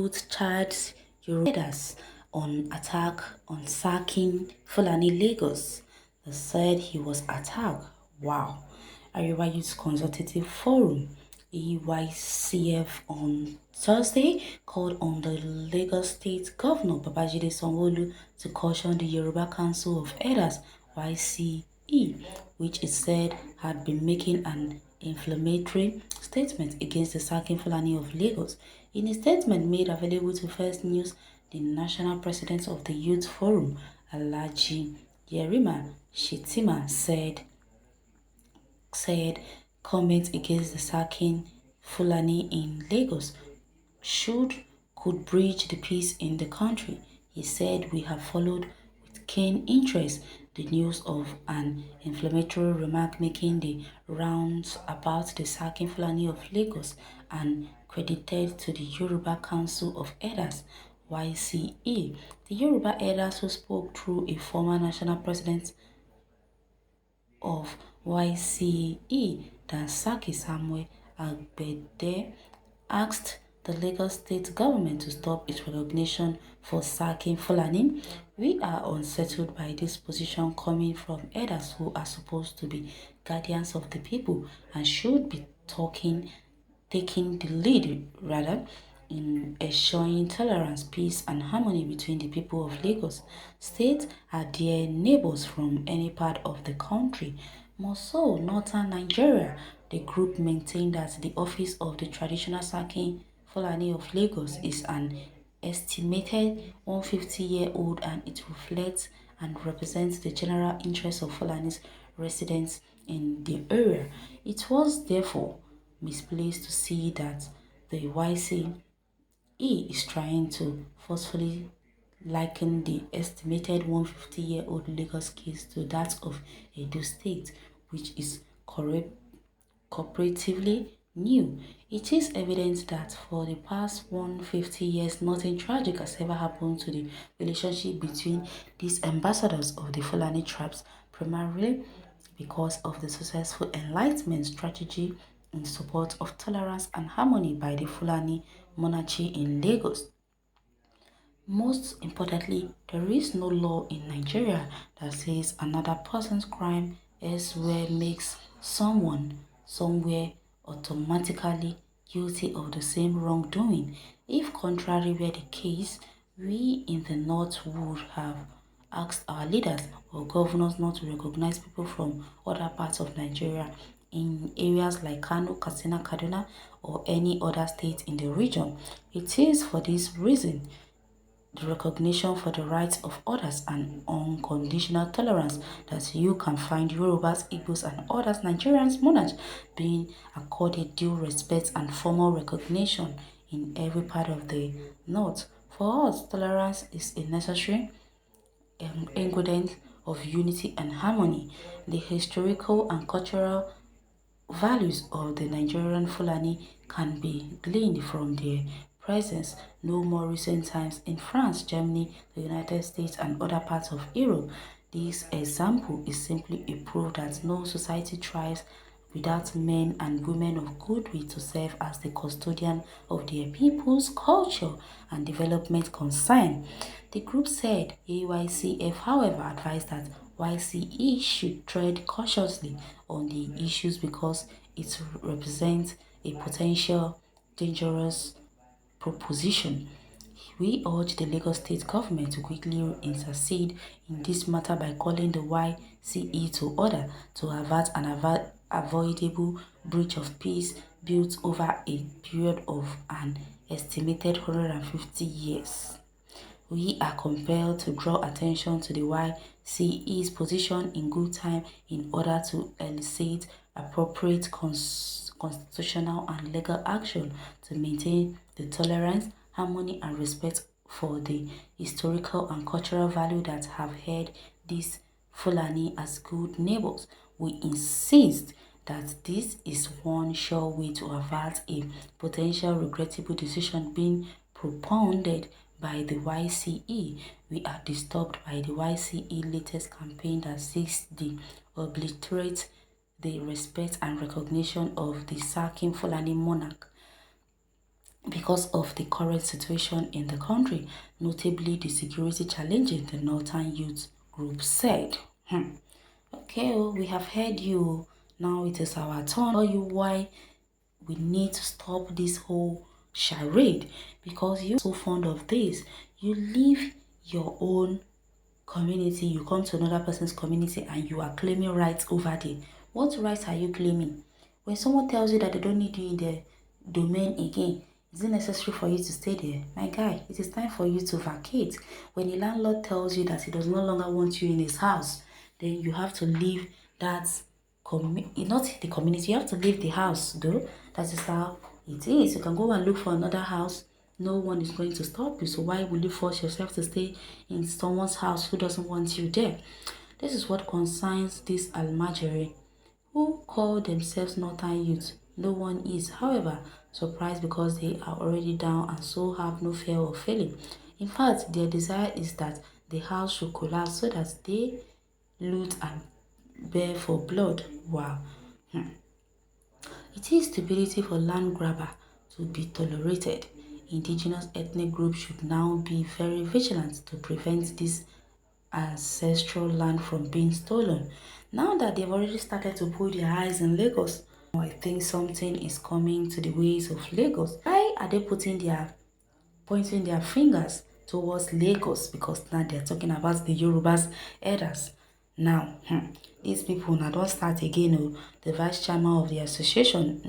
youth charged Yoruba on attack on sacking Fulani Lagos. They said he was attacked. Wow. Arewa Youth Consultative Forum (AYCF) on Thursday called on the Lagos State Governor Babajide Sanwo-Olu to caution the Yoruba Council of Elders (YCE), which it said had been making an inflammatory statement against the sacking Fulani of Lagos. In a statement made available to First News, the national president of the Youth Forum, Alhaji Yoryba said comments against the sacking Fulani in Lagos could breach the peace in the country. He said, "We have followed with keen interest the news of an inflammatory remark making the rounds about the sacking Fulani of Lagos and credited to the Yoruba Council of Elders (YCE). The Yoruba elders, who spoke through a former national president of YCE, Dansaki Samuel Agbede, asked the Lagos state government to stop its recognition for sacking Fulani. "We are unsettled by this position coming from elders who are supposed to be guardians of the people and should be taking the lead rather in ensuring tolerance, peace and harmony between the people of Lagos State are their neighbors from any part of the country, more so northern Nigeria." The group maintained that the office of the traditional sacking Fulani of Lagos is an estimated 150-year-old and it reflects and represents the general interest of Fulani residents in the area. It was therefore misplaced to see that the YCE is trying to forcefully liken the estimated 150-year-old Lagos case to that of Edo State, which is comparatively new. It is evident that for the past 150 years, nothing tragic has ever happened to the relationship between these ambassadors of the Fulani tribes, primarily because of the successful enlightenment strategy in support of tolerance and harmony by the Fulani monarchy in Lagos. Most importantly, there is no law in Nigeria that says another person's crime elsewhere makes someone somewhere automatically guilty of the same wrongdoing. If contrary were the case, we in the North would have asked our leaders or governors not to recognize people from other parts of Nigeria in areas like Kano, Katsina, Kaduna, or any other state in the region. It is for this reason the recognition for the rights of others and unconditional tolerance that you can find Yorubas, Igbos and others Nigerians monarchs being accorded due respect and formal recognition in every part of the North. For us, tolerance is a necessary ingredient of unity and harmony. The historical and cultural values of the Nigerian Fulani can be gleaned from their presence no more recent times in France, Germany, the United States and other parts of Europe. This example is simply a proof that no society thrives without men and women of goodwill to serve as the custodian of their people's culture and development concern. The group said AYCF, however, advised that YCE should tread cautiously on the issues because it represents a potential dangerous proposition. We urge the Lagos State government to quickly intercede in this matter by calling the YCE to order to avert an avoidable breach of peace built over a period of an estimated 150 years. We are compelled to draw attention to the YCE's position in good time in order to elicit appropriate constitutional and legal action to maintain the tolerance, harmony and respect for the historical and cultural value that have held these Fulani as good neighbors. We insist that this is one sure way to avert a potential regrettable decision being propounded by the YCE. We are disturbed by the YCE latest campaign that seeks to obliterate the respect and recognition of the sacking Fulani monarch. because of the current situation in the country, notably the security challenges, the Northern Youth Group said. Okay, oh, we have heard you. Now it is our turn. Tell you why we need to stop this whole charade, because you're so fond of this. You leave your own community, you come to another person's community and you are claiming rights over there. What rights are you claiming? When someone tells you that they don't need you in their domain again, is it necessary for you to stay there? My guy, it is time for you to vacate. When a landlord tells you that he does no longer want you in his house, then you have to leave that not the community, you have to leave the house though. That is how it is. You can go and look for another house. No one is going to stop you. So why will you force yourself to stay in someone's house who doesn't want you there? This is what concerns this Almajiri, who call themselves Northern Youth. No one is, however, surprised because they are already down and so have no fear of failing. In fact, their desire is that the house should collapse so that they loot and bear for blood. Wow. It is stupidity for land grabber to be tolerated. Indigenous ethnic groups should now be very vigilant to prevent this ancestral land from being stolen. Now that they've already started to put their eyes in Lagos, I think something is coming to the ways of Lagos. Why are they pointing their fingers towards Lagos? Because now they're talking about the Yorubas elders. Now, these people now don't start again. Oh. The vice chairman of the association,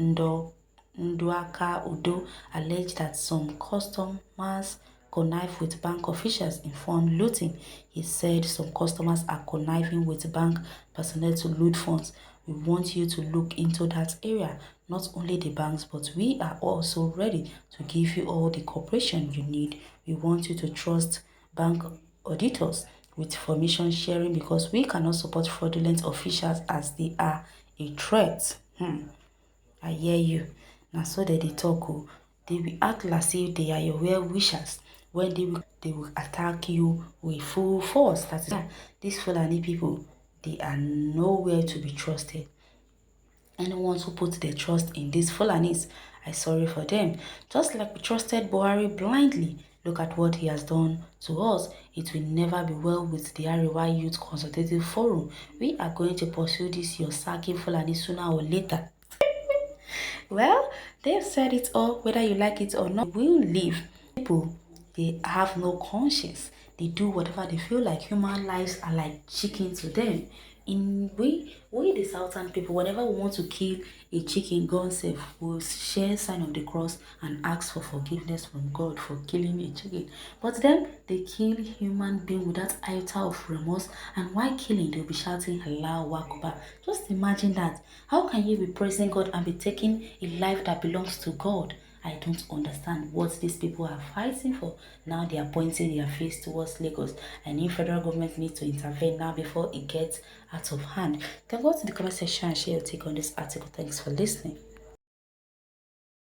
Nduaka Udo, alleged that some customers connive with bank officials in fund looting. He said some customers are conniving with bank personnel to loot funds. We want you to look into that area, not only the banks, but we are also ready to give you all the cooperation you need. We want you to trust bank auditors with information sharing, because we cannot support fraudulent officials as they are a threat. I hear you. Now so that they talk, oh, they will act as if they are your well wishers when they will attack you with full force. That is, these Fulani people, they are nowhere to be trusted. Anyone who puts their trust in these Fulanis, I sorry for them. Just like we trusted Buhari blindly, look at what he has done to us. It will never be well with the Arewa Youth Consultative Forum. We are going to pursue this your sacking Fulani sooner or later. Well, they've said it all, whether you like it or not. They will leave. People, they have no conscience. They do whatever they feel like. Human lives are like chicken to them. In we the southern people, whenever we want to kill a chicken, God save, will share sign of the cross and ask for forgiveness from God for killing a chicken. But then they kill human being without iota of remorse, and while killing, they'll be shouting Allahu Akbar. Just imagine that. How can you be praising God and be taking a life that belongs to God? I don't understand what these people are fighting for. Now they are pointing their face towards Lagos. I need federal government needs to intervene now before it gets out of hand. You can go to the comment section and share your take on this article. Thanks for listening.